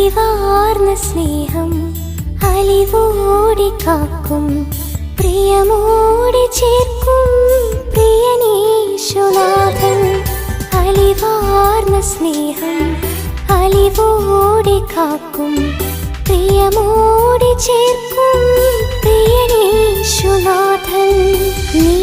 അലിവാർന്ന സ്നേഹം അലിവോടെ കാക്കും, പ്രിയമോടെ ചേർക്കും പ്രിയനീശുനാഥൻ. അലിവാർന്ന സ്നേഹം അലിവോടെ കാക്കും, പ്രിയമോടെ ചേർക്കും പ്രിയനീശുനാഥൻ. നീ